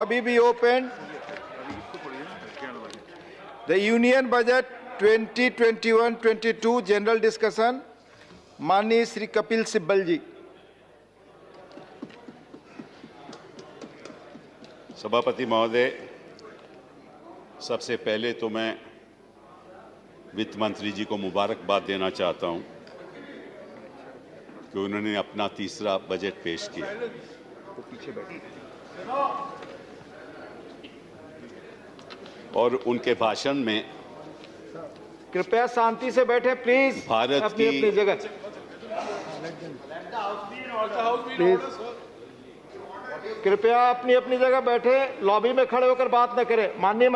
Abhi be opened. The Union Budget 2021-22 General Discussion. माननीय श्री कपिल सिब्बल जी। सभापति महोदय, सबसे पहले तो मैं वित्त मंत्री जी को मुबारकबाद देना चाहता हूं कि उन्होंने अपना तीसरा बजट पेश किया। और उनके भाषण में कृपया शांति से बैठे प्लीज। भारत अपनी की अपनी जगह प्लीज। कृपया अपनी अपनी जगह बैठे, लॉबी में खड़े होकर बात न करें। माननीय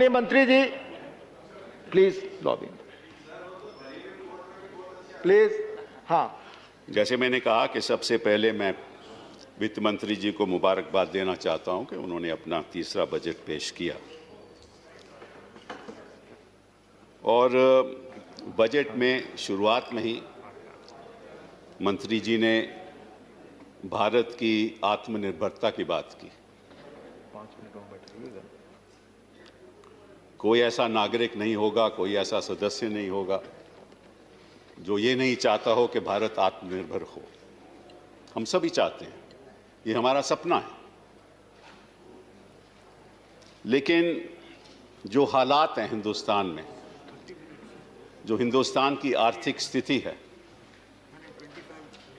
मंत्री जी प्लीज लॉबी में प्लीज। हाँ, जैसे मैंने कहा कि सबसे पहले मैं वित्त मंत्री जी को मुबारकबाद देना चाहता हूं कि उन्होंने अपना तीसरा बजट पेश किया। और बजट में शुरुआत में ही मंत्री जी ने भारत की आत्मनिर्भरता की बात की। कोई ऐसा नागरिक नहीं होगा, कोई ऐसा सदस्य नहीं होगा जो ये नहीं चाहता हो कि भारत आत्मनिर्भर हो। हम सभी चाहते हैं, ये हमारा सपना है। लेकिन जो हालात हैं हिंदुस्तान में, जो हिंदुस्तान की आर्थिक स्थिति है,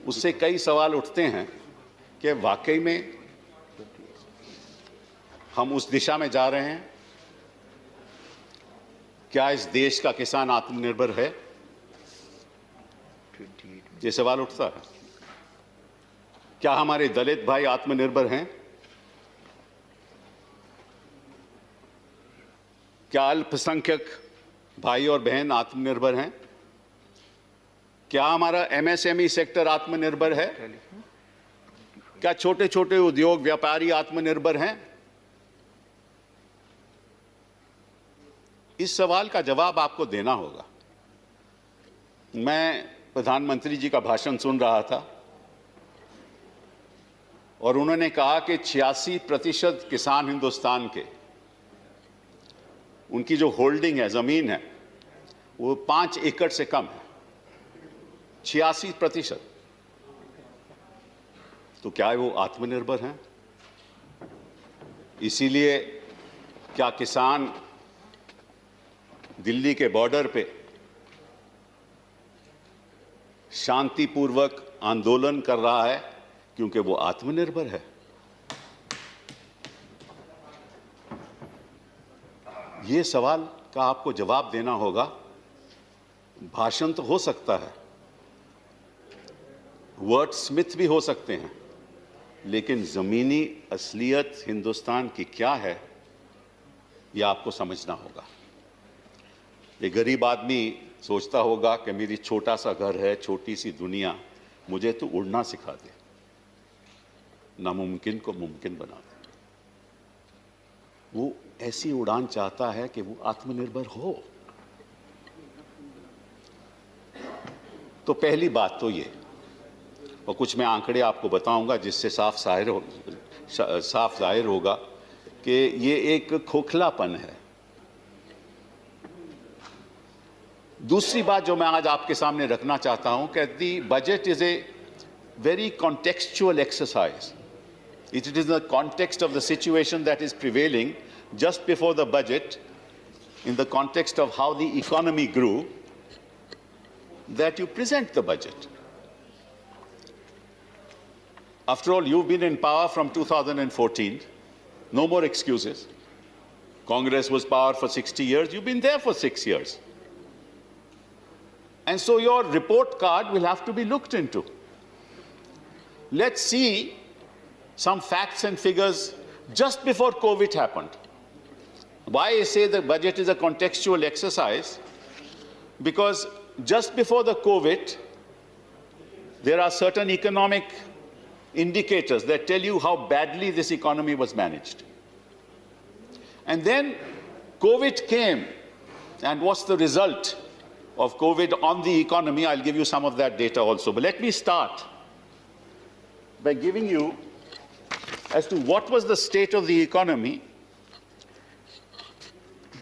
उससे कई सवाल उठते हैं कि वाकई में हम उस दिशा में जा रहे हैं। क्या इस देश का किसान आत्मनिर्भर है? ये सवाल उठता है। क्या हमारे दलित भाई आत्मनिर्भर हैं? क्या अल्पसंख्यक भाई और बहन आत्मनिर्भर हैं? क्या हमारा एमएसएमई सेक्टर आत्मनिर्भर है? क्या छोटे छोटे उद्योग व्यापारी आत्मनिर्भर हैं? इस सवाल का जवाब आपको देना होगा। मैं प्रधानमंत्री जी का भाषण सुन रहा था और उन्होंने कहा कि 86% किसान हिंदुस्तान के, उनकी जो होल्डिंग है, जमीन है, वो 5 एकड़ से कम है। 86%। तो क्या वो आत्मनिर्भर हैं? इसीलिए क्या किसान दिल्ली के बॉर्डर पे शांतिपूर्वक आंदोलन कर रहा है क्योंकि वो आत्मनिर्भर है? ये सवाल का आपको जवाब देना होगा। भाषण तो हो सकता है, वर्ड स्मिथ भी हो सकते हैं, लेकिन जमीनी असलियत हिंदुस्तान की क्या है, यह आपको समझना होगा। एक गरीब आदमी सोचता होगा कि मेरी छोटा सा घर है, छोटी सी दुनिया, मुझे तो उड़ना सिखा दे, नामुमकिन को मुमकिन बना दे। वो ऐसी उड़ान चाहता है कि वो आत्मनिर्भर हो। तो पहली बात तो ये, और कुछ मैं आंकड़े आपको बताऊंगा जिससे साफ जाहिर होगा कि ये एक खोखलापन है। दूसरी बात जो मैं आज आपके सामने रखना चाहता हूं कि the budget is a very contextual exercise. It is in the context of the situation that is prevailing just before the budget, in the context of how the economy grew, that you present the budget. After all, you've been in power from 2014. No more excuses. Congress was power for 60 years. You've been there for 6 years. And so your report card will have to be looked into. Let's see some facts and figures just before COVID happened. Why I say the budget is a contextual exercise? Because just before the COVID, there are certain economic indicators that tell you how badly this economy was managed. And then COVID came, and what's the result of COVID on the economy? I'll give you some of that data also. But let me start by giving you as to what was the state of the economy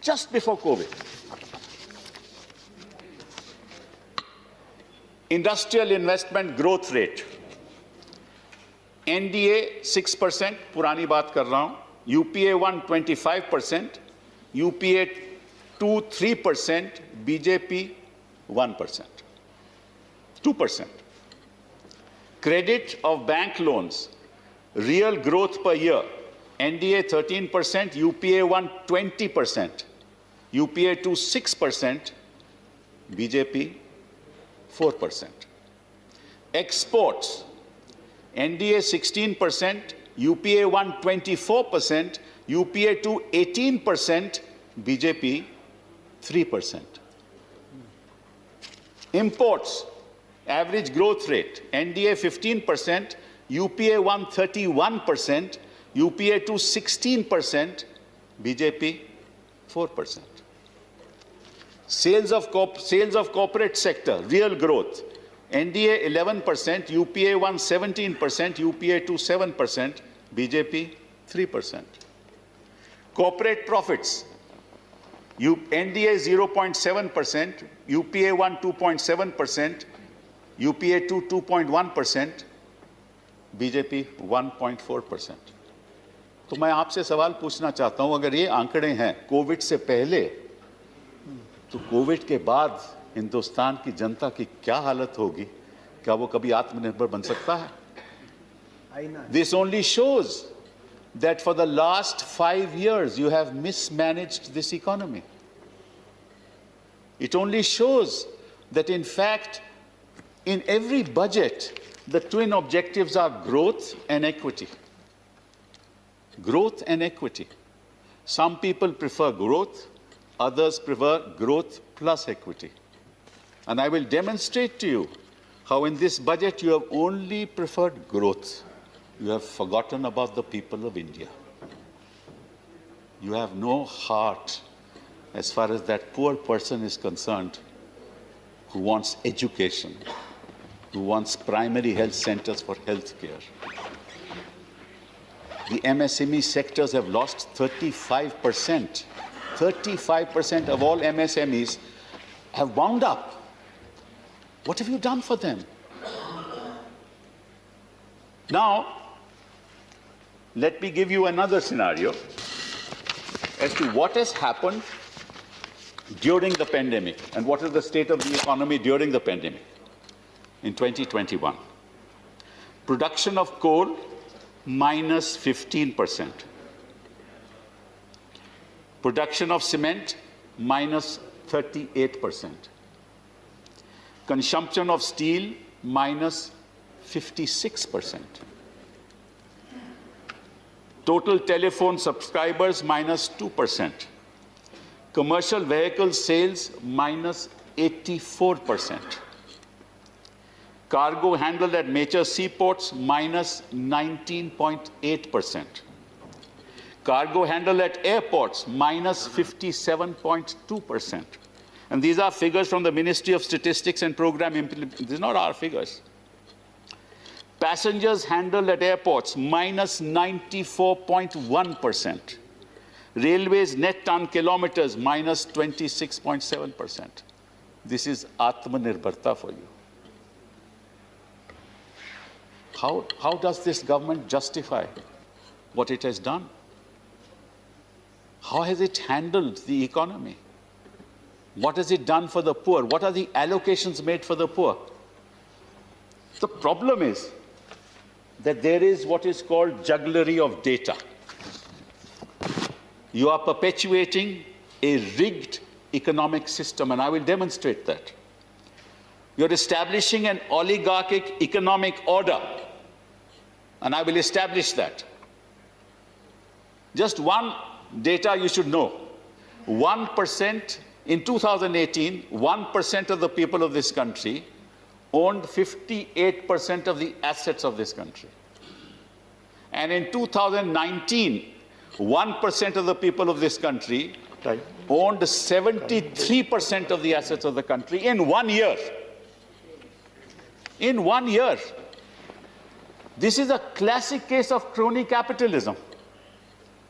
just before COVID. Industrial investment growth rate. NDA 6%, पुरानी बात कर रहा हूं. UPA 1 25%, UPA 2 3%, BJP 1%, 2%. Credit of bank loans, real growth per year. NDA 13%, UPA 1 20%, UPA 2 6%, BJP 4%. Exports, NDA 16%, UPA 1 24%, UPA 2 18%, BJP 3%. Imports, average growth rate, NDA 15%, UPA 1 31%, UPA 2 16%, BJP 4%. Sales of corporate sector, real growth, NDA 11%, UPA 1 17%, UPA 2 7%, BJP 3%. Corporate profits, NDA 0.7%, UPA 1 2.7%, UPA 2 2.1%, BJP 1.4%. तो मैं आपसे सवाल पूछना चाहता हूं, अगर ये आंकड़े हैं कोविड से पहले, तो कोविड के बाद हिंदुस्तान की जनता की क्या हालत होगी? क्या वो कभी आत्मनिर्भर बन सकता है? This only shows that for the last 5 years you have mismanaged this economy. It only shows that in fact in every budget the twin objectives are growth and equity. Growth and equity. Some people prefer growth, others prefer growth plus equity. And I will demonstrate to you how in this budget you have only preferred growth. You have forgotten about the people of India. You have no heart as far as that poor person is concerned who wants education, who wants primary health centers for health care. The MSME sectors have lost 35%. 35% of all MSMEs have wound up. What have you done for them? Now, let me give you another scenario as to what has happened during the pandemic and what is the state of the economy during the pandemic in 2021. Production of coal, minus 15%. Production of cement, minus 38%. Consumption of steel, minus 56%. Total telephone subscribers, minus 2%. Commercial vehicle sales, minus 84%. Cargo handled at major seaports, minus 19.8%. Cargo handled at airports, minus 57.2%. And these are figures from the Ministry of Statistics and Program Implementation. These are not our figures. Passengers handled at airports, minus 94.1%. Railways net ton kilometers, minus 26.7%. This is Atmanirbharta for you. How does this government justify what it has done? How has it handled the economy? What has it done for the poor? What are the allocations made for the poor? The problem is that there is what is called jugglery of data. You are perpetuating a rigged economic system, and I will demonstrate that. You're establishing an oligarchic economic order, and I will establish that. Just one data you should know. 1% in 2018, 1% of the people of this country owned 58% of the assets of this country. And in 2019, 1% of the people of this country owned 73% of the assets of the country in 1 year. In 1 year. This is a classic case of crony capitalism.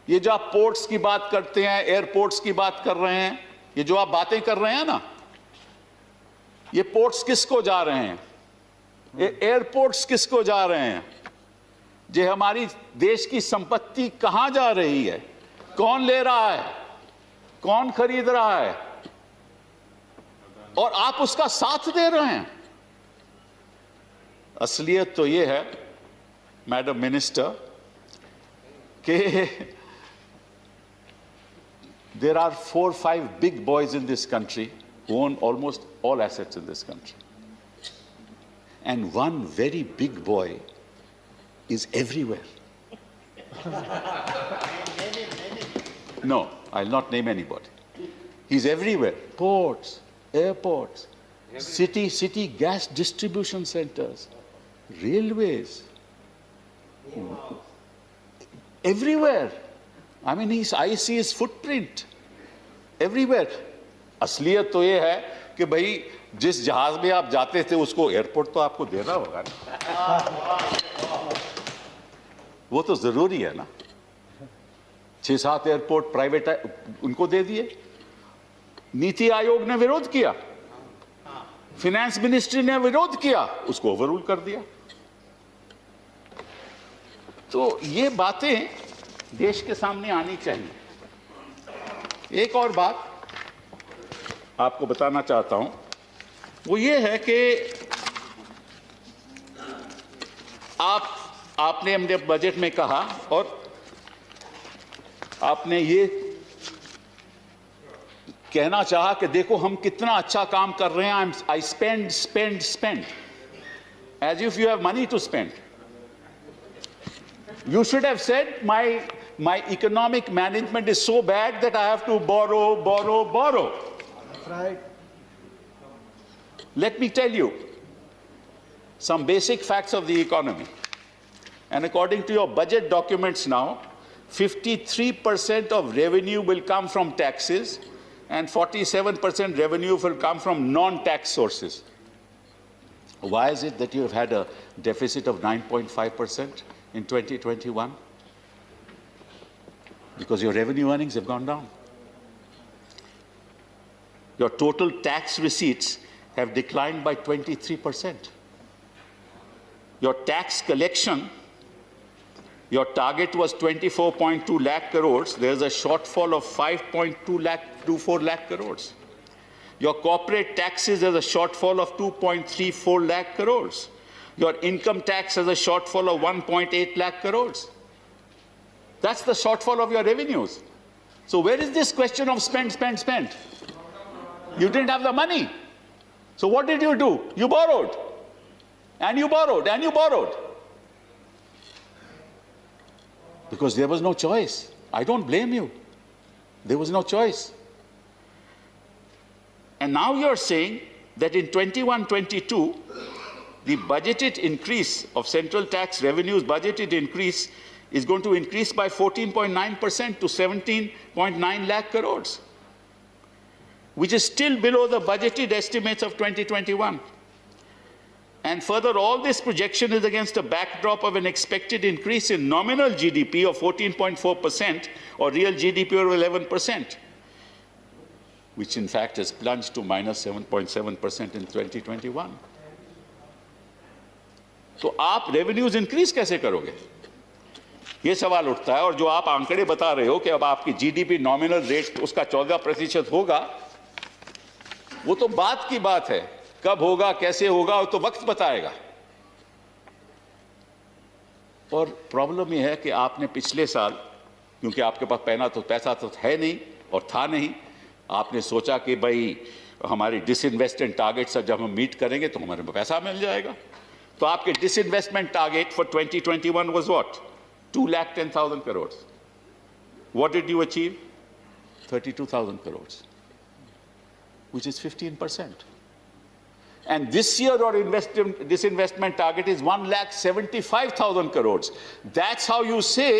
ये जो आप ports की बात करते हैं, airports की बात कर रहे हैं, ये जो आप बातें कर रहे हैं ना, ये पोर्ट्स किसको जा रहे हैं, ये एयरपोर्ट्स किसको जा रहे हैं, ये हमारी देश की संपत्ति कहां जा रही है, कौन ले रहा है, कौन खरीद रहा है, और आप उसका साथ दे रहे हैं। असलियत तो ये है मैडम मिनिस्टर कि there are 4 or 5 big boys in this country who own almost all assets in this country. And one very big boy is everywhere. No, I'll not name anybody. He's everywhere. Ports, airports, city gas distribution centers, railways, everywhere. I mean, I see his footprint everywhere. असलियत तो ये है कि भाई जिस जहाज में आप जाते थे उसको एयरपोर्ट तो आपको देना होगा ना, वो तो जरूरी है ना। 6-7 एयरपोर्ट प्राइवेट उनको दे दिए। नीति आयोग ने विरोध किया, फिनेंस मिनिस्ट्री ने विरोध किया, उसको ओवररूल कर दिया। तो ये बातें देश के सामने आनी चाहिए। एक और बात आपको बताना चाहता हूं, वो ये है कि आपने अपने बजट में कहा और आपने ये कहना चाहा कि देखो हम कितना अच्छा काम कर रहे हैं, I spend as if you have money to spend. You should have said, my economic management is so bad that I have to borrow. That's right. Let me tell you some basic facts of the economy. And according to your budget documents now, 53% of revenue will come from taxes and 47% revenue will come from non-tax sources. Why is it that you have had a deficit of 9.5%? In 2021? Because your revenue earnings have gone down. Your total tax receipts have declined by 23%. Your tax collection, your target was 24.2 lakh crores. There's a shortfall of 5.24 lakh crores. Your corporate taxes, there's a shortfall of 2.34 lakh crores. Your income tax has a shortfall of 1.8 lakh crores. That's the shortfall of your revenues. So where is this question of spend? You didn't have the money. So what did you do? You borrowed. And you borrowed, and you borrowed. Because there was no choice. I don't blame you. There was no choice. And now you're saying that in 21-22, the budgeted increase of central tax revenues, budgeted increase, is going to increase by 14.9% to 17.9 lakh crores, which is still below the budgeted estimates of 2021. And further, all this projection is against a backdrop of an expected increase in nominal GDP of 14.4% or real GDP of 11%, which in fact has plunged to minus 7.7% in 2021. तो आप revenues increase कैसे करोगे, ये सवाल उठता है। और जो आप आंकड़े बता रहे हो कि अब आपकी जीडीपी नॉमिनल रेट उसका 14% होगा, वो तो बात की बात है, कब होगा कैसे होगा वो तो वक्त बताएगा। और प्रॉब्लम ये है कि आपने पिछले साल, क्योंकि आपके पास पैसा तो है नहीं और था नहीं, आपने सोचा कि भाई हमारी डिसइन्वेस्टमेंट टारगेट्स जब हम मीट करेंगे तो हमारे को पैसा मिल जाएगा। तो आपके disinvestment target for 2021 was what? 2,10,000 crores. What did you achieve? 32,000 crores, which is 15%. And this year our disinvestment target is 1,75,000 crores. That's how you say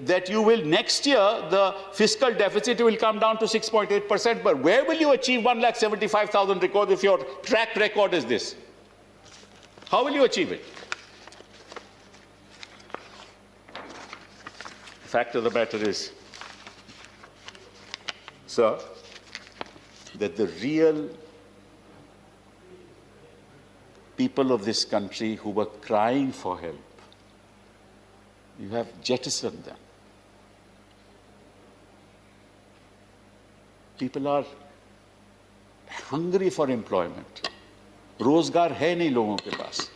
that you will next year, the fiscal deficit will come down to 6.8%. But where will you achieve 1,75,000 crores if your track record is this? How will you achieve it? fact of the matter is, sir, that the real people of this country who were crying for help, you have jettisoned them. People are hungry for employment. रोजगार है नहीं लोगों के पास.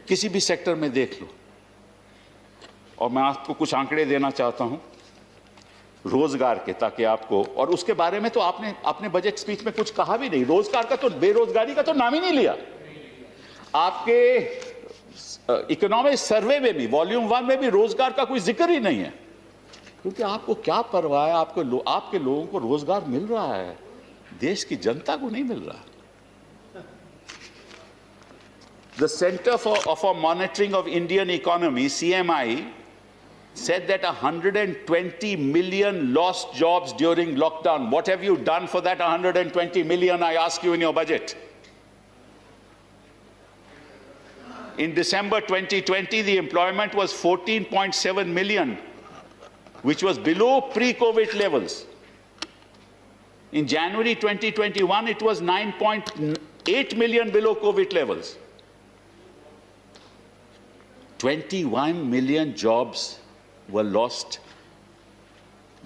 किसी भी sector में देख लो. और मैं आपको कुछ आंकड़े देना चाहता हूं रोजगार के, ताकि आपको, और उसके बारे में तो आपने अपने बजट स्पीच में कुछ कहा भी नहीं. रोजगार का तो, बेरोजगारी का तो नाम ही नहीं लिया. आपके इकोनॉमिक सर्वे में भी, वॉल्यूम 1 में भी रोजगार का कोई जिक्र ही नहीं है. क्योंकि आपको क्या परवाह है, आपके लोगों को रोजगार मिल रहा है, देश की जनता को नहीं मिल रहा. The Center for Monitoring of Indian Economy, CMI, said that 120 million lost jobs during lockdown. What have you done for that 120 million, I ask you, in your budget? In December 2020, the employment was 14.7 million, which was below pre-COVID levels. In January 2021, it was 9.8 million below COVID levels. 21 million jobs were lost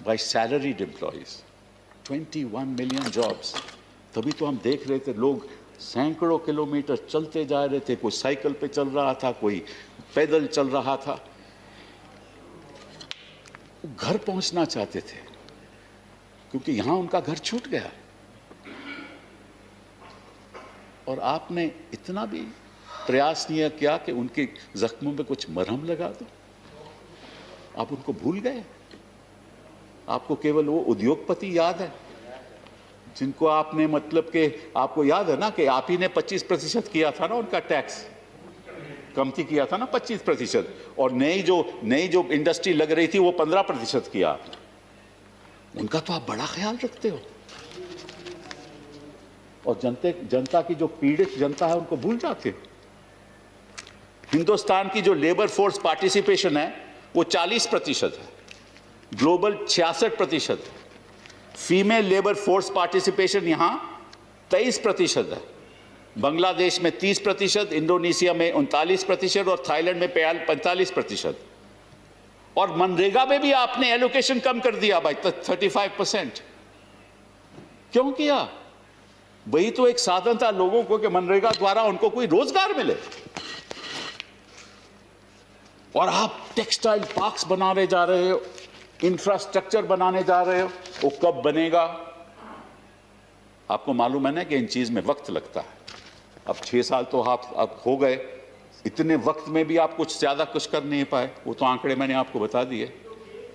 by salaried employees. 21 million jobs. तभी तो हम देख रहे थे लोग सैकड़ों kilometre चलते जा रहे थे, कोई साइकिल पे चल रहा था, कोई पैदल चल रहा था. घर पहुंचना चाहते थे क्योंकि यहां उनका घर छूट गया. और आपने इतना भी प्रयास नहीं किया कि उनके जख्मों पे कुछ मरहम लगा दो. आप उनको भूल गए. आपको केवल वो उद्योगपति याद है जिनको आपने, मतलब कि आपको याद है ना कि आप ही ने 25% किया था ना, उनका टैक्स कमती किया था ना 25%, और नई जो इंडस्ट्री लग रही थी वो 15% किया आपने. उनका तो आप बड़ा ख्याल रखते हो, और जनता की जो पीड़ित जनता है उनको भूल जाते हो. हिंदुस्तान की जो लेबर फोर्स पार्टिसिपेशन है वो 40% है, ग्लोबल 66% है. फीमेल लेबर फोर्स पार्टिसिपेशन यहां 23% है. बांग्लादेश में 30%, इंडोनेशिया में 39% और थाईलैंड में 45%. और मनरेगा में भी आपने एलोकेशन कम कर दिया भाई, 35%. क्यों किया? वही तो एक साधन था लोगों को कि मनरेगा द्वारा उनको कोई रोजगार मिले. और आप टेक्सटाइल पार्क्स बनाने जा रहे हो, इंफ्रास्ट्रक्चर बनाने जा रहे हो, वो कब बनेगा? आपको मालूम है ना कि इन चीज में वक्त लगता है. अब 6 साल तो आप हो गए, इतने वक्त में भी आप ज्यादा कुछ कर नहीं पाए. वो तो आंकड़े मैंने आपको बता दिए.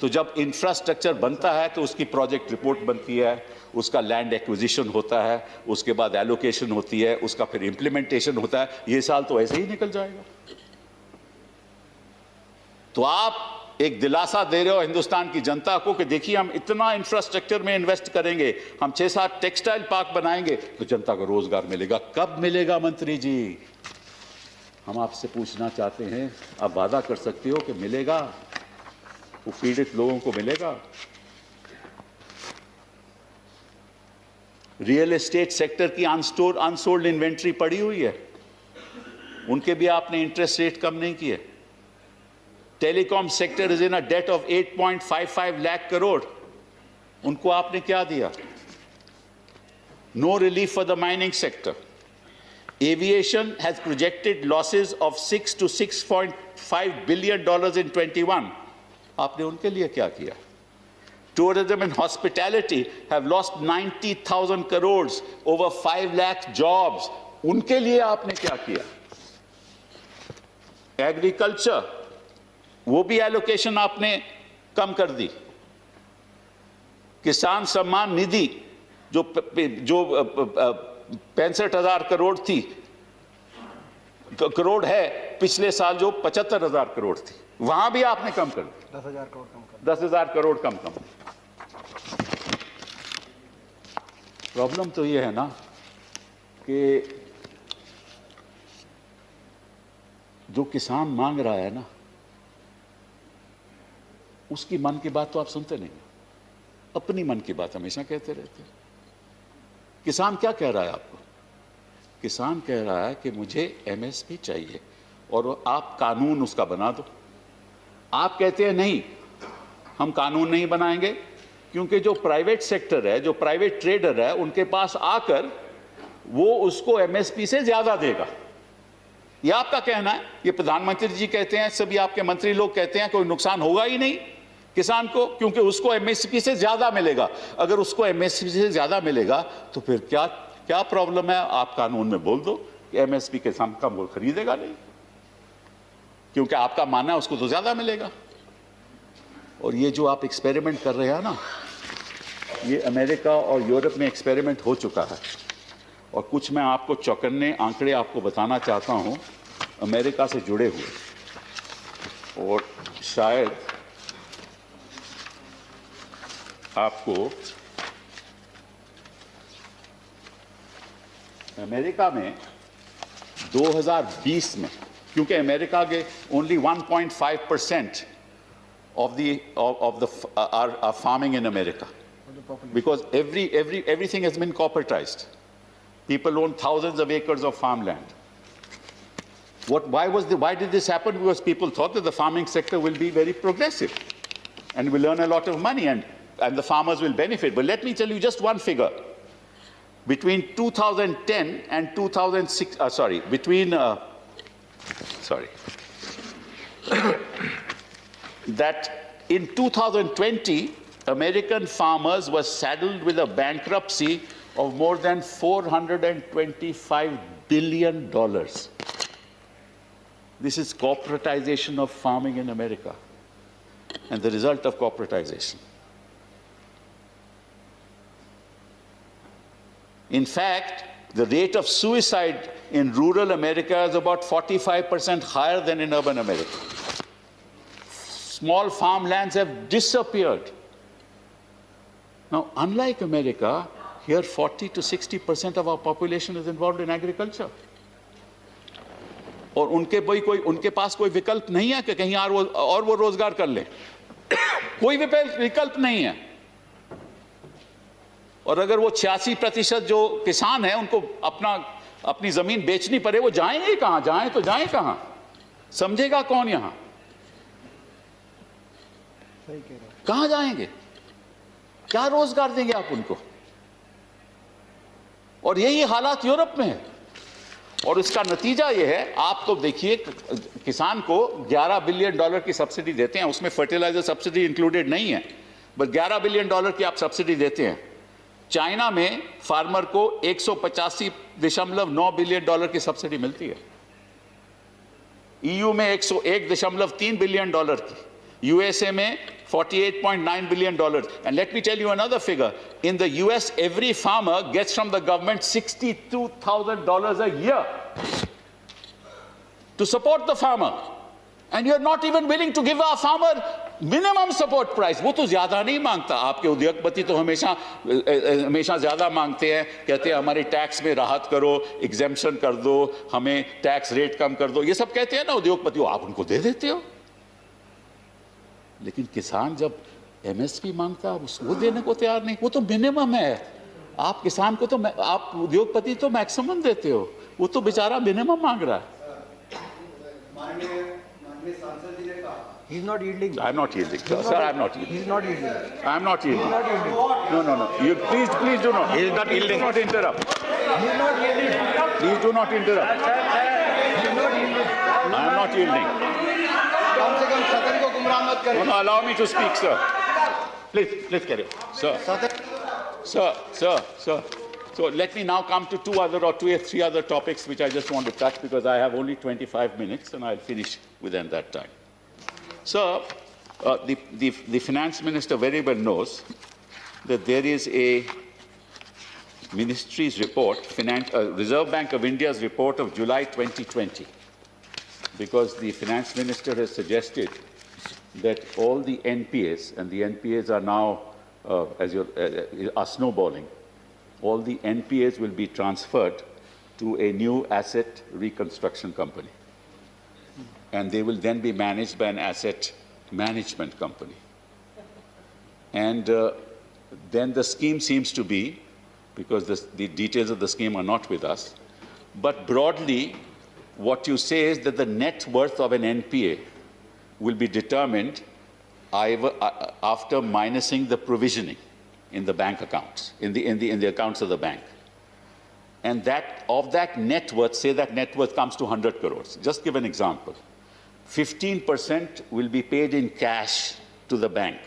तो जब इंफ्रास्ट्रक्चर बनता है तो उसकी प्रोजेक्ट रिपोर्ट बनती है, उसका लैंड एक्विजिशन होता है, उसके बाद एलोकेशन होती है, उसका फिर इंप्लीमेंटेशन होता है. ये साल तो ऐसे ही निकल जाएगा. तो आप एक दिलासा दे रहे हो हिंदुस्तान की जनता को कि देखिए हम इतना इंफ्रास्ट्रक्चर में इन्वेस्ट करेंगे, हम 6-7 टेक्सटाइल पार्क बनाएंगे तो जनता को रोजगार मिलेगा. कब मिलेगा मंत्री जी? हम आपसे पूछना चाहते हैं. आप वादा कर सकते हो कि मिलेगा, वो पीड़ित लोगों को मिलेगा? रियल एस्टेट सेक्टर की अनसोल्ड इन्वेंट्री पड़ी हुई है, उनके भी आपने इंटरेस्ट रेट कम नहीं किए. Telecom sector is in a debt of 8.55 lakh crore, उनको आपने क्या दिया? No relief for the mining sector. Aviation has projected losses of $6 to $6.5 billion in 21. आपने उनके लिए क्या किया? Tourism and hospitality have lost 90,000 crores, over 5 lakh jobs. उनके लिए आपने क्या किया? एग्रीकल्चर, वो भी एलोकेशन आपने कम कर दी. किसान सम्मान निधि जो 65,000 करोड़ थी, करोड़ है, पिछले साल जो 75,000 करोड़ थी, वहां भी आपने कम कर दी. 10,000 करोड़ कम. प्रॉब्लम तो ये है ना कि जो किसान मांग रहा है ना, उसकी मन की बात तो आप सुनते नहीं, अपनी मन की बात हमेशा कहते रहते हैं। किसान क्या कह रहा है आपको? किसान कह रहा है कि मुझे एमएसपी चाहिए और आप कानून उसका बना दो। आप कहते हैं नहीं, हम कानून नहीं बनाएंगे, क्योंकि जो प्राइवेट सेक्टर है, जो प्राइवेट ट्रेडर है, उनके पास आकर वो उसको एमएसपी से ज्यादा देगा। ये आपका कहना है, ये प्रधानमंत्री जी कहते हैं, सभी आपके मंत्री लोग कहते हैं कोई नुकसान होगा ही नहीं किसान को, क्योंकि उसको एमएसपी से ज्यादा मिलेगा। अगर उसको एमएसपी से ज्यादा मिलेगा तो फिर क्या क्या प्रॉब्लम है? आप कानून में बोल दो कि एमएसपी के साथ कम वो खरीदेगा नहीं, क्योंकि आपका मानना है उसको तो ज्यादा मिलेगा। और ये जो आप एक्सपेरिमेंट कर रहे हैं ना, ये अमेरिका और यूरोप में एक्सपेरिमेंट हो चुका है। और कुछ मैं आपको चौकन्ने आंकड़े आपको बताना चाहता हूं अमेरिका से जुड़े हुए, और शायद आपको अमेरिका में 2020 में, क्योंकि अमेरिका के only 1.5% of the are farming in America, because everything has been corporatized. People own thousands of acres of farmland. Why did this happen? Because people thought that the farming sector will be very progressive and will earn a lot of money, and the farmers will benefit. But let me tell you just one figure. Between 2010 and 2006, that in 2020, American farmers were saddled with a bankruptcy of more than $425 billion. This is corporatization of farming in America, and the result of corporatization. In fact, the rate of suicide in rural America is about 45% higher than in urban America. Small farmlands have disappeared. Now, unlike America, here 40 to 60% of our population is involved in agriculture. और उनके पास कोई विकल्प नहीं है कि कहीं और वो रोजगार कर ले। कोई विकल्प नहीं है। और अगर वो 86% जो किसान हैं उनको अपनी जमीन बेचनी पड़े, वो जाएंगे कहां? जाएं तो जाएं कहां? समझेगा कौन यहां? कहां जाएंगे? क्या रोजगार देंगे आप उनको? और यही हालात यूरोप में है। और इसका नतीजा यह है, आप तो देखिए, किसान को $11 बिलियन की सब्सिडी देते हैं, उसमें फर्टिलाइजर सब्सिडी इंक्लूडेड नहीं है, बस $11 बिलियन की आप सब्सिडी देते हैं। चाइना में फार्मर को $185.9 बिलियन की सब्सिडी मिलती है। ईयू में $101.3 बिलियन की, यूएसए में $48.9 billion. And let me tell you another figure. In the US, every farmer gets from the government $62,000 a year to support the farmer. And you're not even willing to give our farmer minimum support price. वो तो ज्यादा नहीं मांगता। आपके उद्योगपति तो हमेशा ज्यादा मांगते हैं, कहते हैं हमारी टैक्स में राहत करो, एग्जेम्पशन कर दो, हमें टैक्स रेट कम कर दो, ये सब कहते हैं ना उद्योगपति, आप उनको दे देते हो। लेकिन किसान जब एमएसपी मांगता है, वो देने को तैयार नहीं। वो तो मिनिमम है। आप किसान को तो, आप उद्योगपति तो मैक्सिमम देते हो, वो तो बेचारा मिनिमम मांग रहा है। He is not yielding. I am not yielding. Sir, I am not yielding. He is not yielding. I am not yielding. He is not yielding. No. You please do not. He is not yielding. Please do not interrupt. He is not yielding. Please do not interrupt. He is not yielding. I am not yielding. कम से कम सदन को गुमराह मत करें। No, allow me to speak, sir. Please carry on. Sir. So let me now come to two or three other topics which I just want to touch, because I have only 25 minutes and I'll finish within that time. Sir, the finance minister very well knows that there is a ministry's report, Reserve Bank of India's report of July 2020, because the finance minister has suggested that all the NPAs, and the NPAs are now are snowballing, all the NPAs will be transferred to a new asset reconstruction company. And they will then be managed by an asset management company. And then the scheme seems to be, because the details of the scheme are not with us, but broadly, what you say is that the net worth of an NPA will be determined after minusing the provisioning in the bank accounts, in the accounts of the bank. And that of that net worth, say that net worth comes to 100 crores. Just give an example. 15% will be paid in cash to the bank,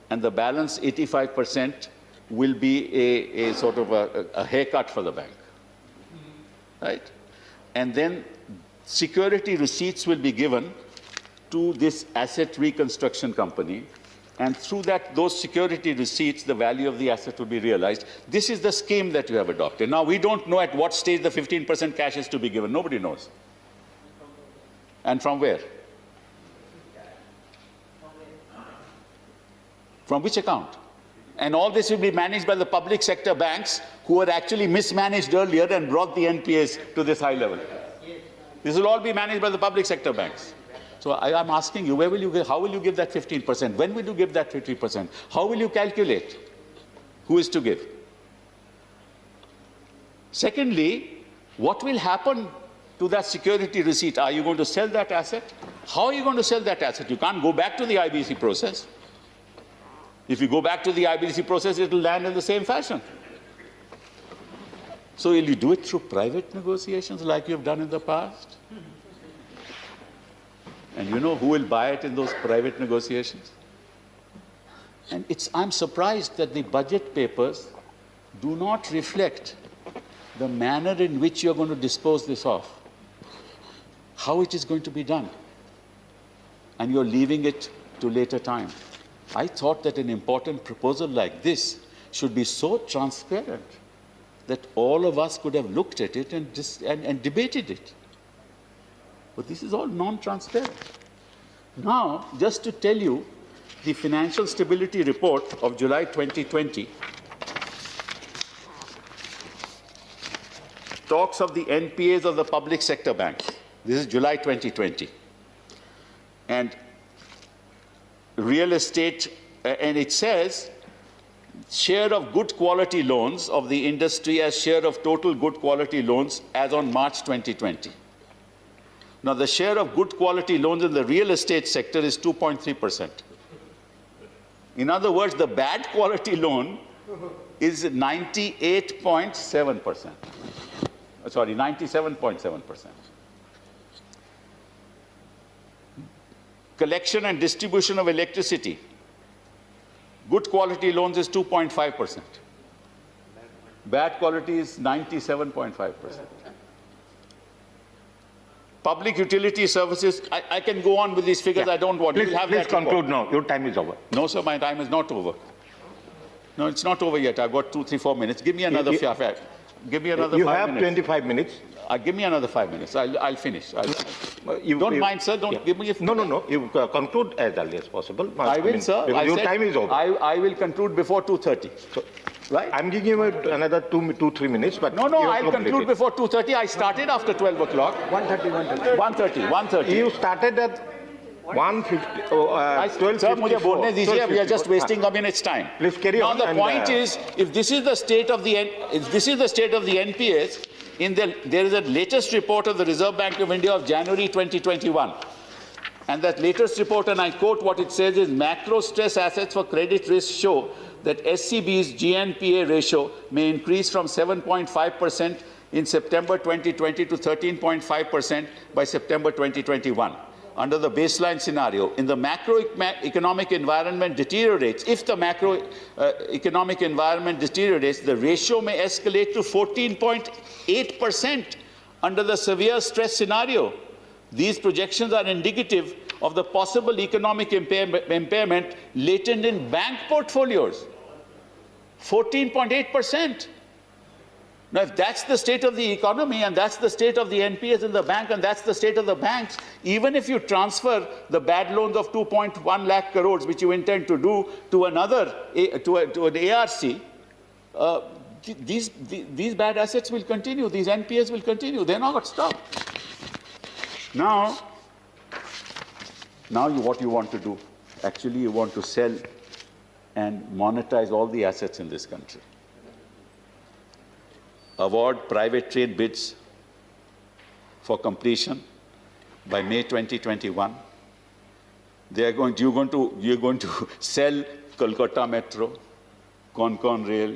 and the balance 85% will be a sort of a haircut for the bank, right? And then security receipts will be given to this asset reconstruction company, and through those security receipts, the value of the asset will be realized. This is the scheme that you have adopted. Now, we don't know at what stage the 15% cash is to be given. Nobody knows. And from where? From which account? And all this will be managed by the public sector banks who had actually mismanaged earlier and brought the NPAs to this high level. This will all be managed by the public sector banks. So I'm asking you, how will you give that 15%? When will you give that 50%? How will you calculate who is to give? Secondly, what will happen to that security receipt? Are you going to sell that asset? How are you going to sell that asset? You can't go back to the IBC process. If you go back to the IBC process, it will land in the same fashion. So will you do it through private negotiations like you have done in the past? And you know who will buy it in those private negotiations? And I'm surprised that the budget papers do not reflect the manner in which you're going to dispose this off, how it is going to be done. And you're leaving it to later time. I thought that an important proposal like this should be so transparent that all of us could have looked at it and debated it. But this is all non-transparent. Now, just to tell you, the Financial Stability Report of July 2020 talks of the NPAs of the public sector banks. This is July 2020. And real estate, and it says, share of good quality loans of the industry as share of total good quality loans as on March 2020. Now, the share of good quality loans in the real estate sector is 2.3%. In other words, the bad quality loan is 98.7%. Sorry, 97.7%. Collection and distribution of electricity. Good quality loans is 2.5%. Bad quality is 97.5%. Public utility services, I can go on with these figures. Yeah. I don't want to. Please conclude now. Your time is over. No, sir, my time is not over. No, it's not over yet. I've got 2, 3, 4 minutes. Give me another Give me another 5 minutes. You have 25 minutes. Give me another 5 minutes. I'll finish. Don't mind, sir. Don't give me a... No. You conclude as early as possible. I will, sir. Your time is over. I will conclude before 2:30. So, right? I'm giving you another 2-3 minutes, but... No, I'll conclude before 2:30. I started after 12 o'clock. 1:30. You started at 1:50. Sir, we are just wasting a minute's time. Please carry on. Now the point is, if this is the state of the NPAs, there is a latest report of the Reserve Bank of India of January 2021. And that latest report, and I quote what it says, is macro stress assets for credit risk show that SCB's GNPA ratio may increase from 7.5% in September 2020 to 13.5% by September 2021. Under the baseline scenario, in the macroeconomic environment deteriorates, if the macroeconomic environment deteriorates, the ratio may escalate to 14.8% under the severe stress scenario. These projections are indicative of the possible economic impairment latent in bank portfolios. 14.8%. Now, if that's the state of the economy and that's the state of the NPAs in the bank and that's the state of the banks, even if you transfer the bad loans of 2.1 lakh crores, which you intend to do, to another, to an ARC, these bad assets will continue. These NPAs will continue. They're not going to stop. Now, what you want to do, actually you want to sell and monetize all the assets in this country. Award private trade bids for completion by May 2021. You're going to sell Kolkata Metro, Concon Rail,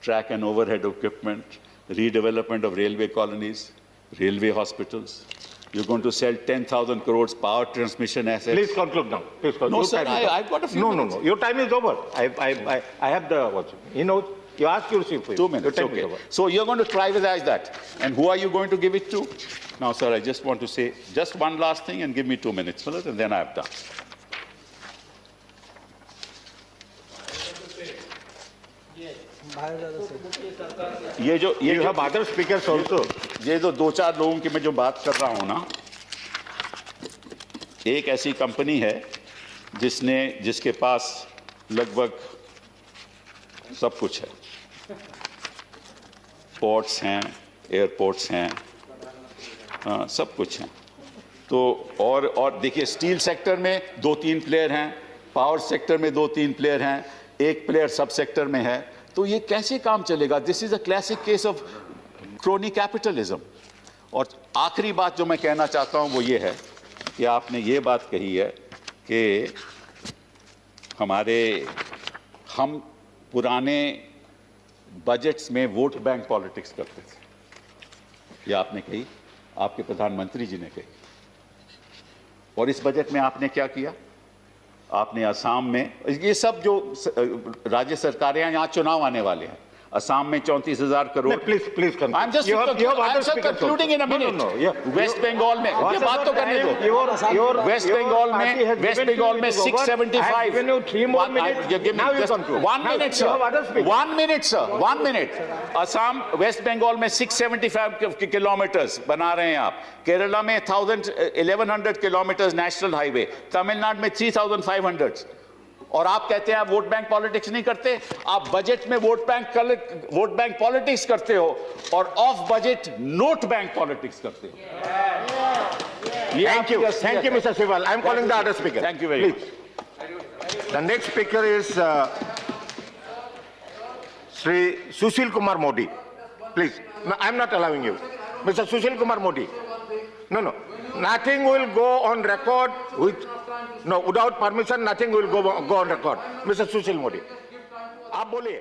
track and overhead equipment, redevelopment of railway colonies, railway hospitals. You're going to sell 10,000 crores power transmission assets. Please conclude now. Please conclude. No, Your sir, time is I've over. got a few No, minutes. no, no. Your time is over. I have the watch. You know, you ask your chief. 2 minutes, Your time is okay. over. So you're going to privatize that. And who are you going to give it to? Now, sir, I just want to say just one last thing and give me 2 minutes for it, and then I'm done. You have other speakers also. ये जो 2-4 लोगों की मैं जो बात कर रहा हूं ना, एक ऐसी कंपनी है जिसके पास लगभग सब कुछ है, पोर्ट्स हैं, एयरपोर्ट्स हैं, सब कुछ है। तो और देखिए, स्टील सेक्टर में 2-3 प्लेयर हैं, पावर सेक्टर में 2-3 प्लेयर हैं, एक प्लेयर सब सेक्टर में है। तो ये कैसे काम चलेगा? This is a classic case of crony capitalism. और आखिरी बात जो मैं कहना चाहता हूं वो ये है कि आपने ये बात कही है कि हम पुराने बजट्स में वोट बैंक पॉलिटिक्स करते थे। ये आपने कही, आपके प्रधानमंत्री जी ने कही। और इस बजट में आपने क्या किया? आपने असम में, ये सब जो राज्य सरकारें हैं, यहाँ चुनाव आने वाले हैं, असम में 34,000 crore. Please conclude. I'm just concluding in a minute. West Bengal में, ये बात तो करने दो। वेस्ट बंगाल में 675। Given you 3 more minutes. Now you conclude. 1 minute, sir. 1 minute, sir. 1 minute. Assam, West Bengal में 675 किलोमीटर्स बना रहे हैं आप। केरला में 1100 किलोमीटर्स नेशनल हाईवे, तमिलनाडु में 3500। और आप कहते हैं आप वोट बैंक पॉलिटिक्स नहीं करते। आप बजट में वोट बैंक पॉलिटिक्स करते हो और of budget note bank politics करते हो। Thank you, Mr. Sival. I'm calling the other speaker. Thank you very much. The next speaker is Sri Sushil Kumar Modi. Please. No, I'm not allowing you. Mr. Sushil Kumar Modi. No. Nothing will go on record without permission. Nothing will go on record. Mr. Sushil Modi. आप बोलिए.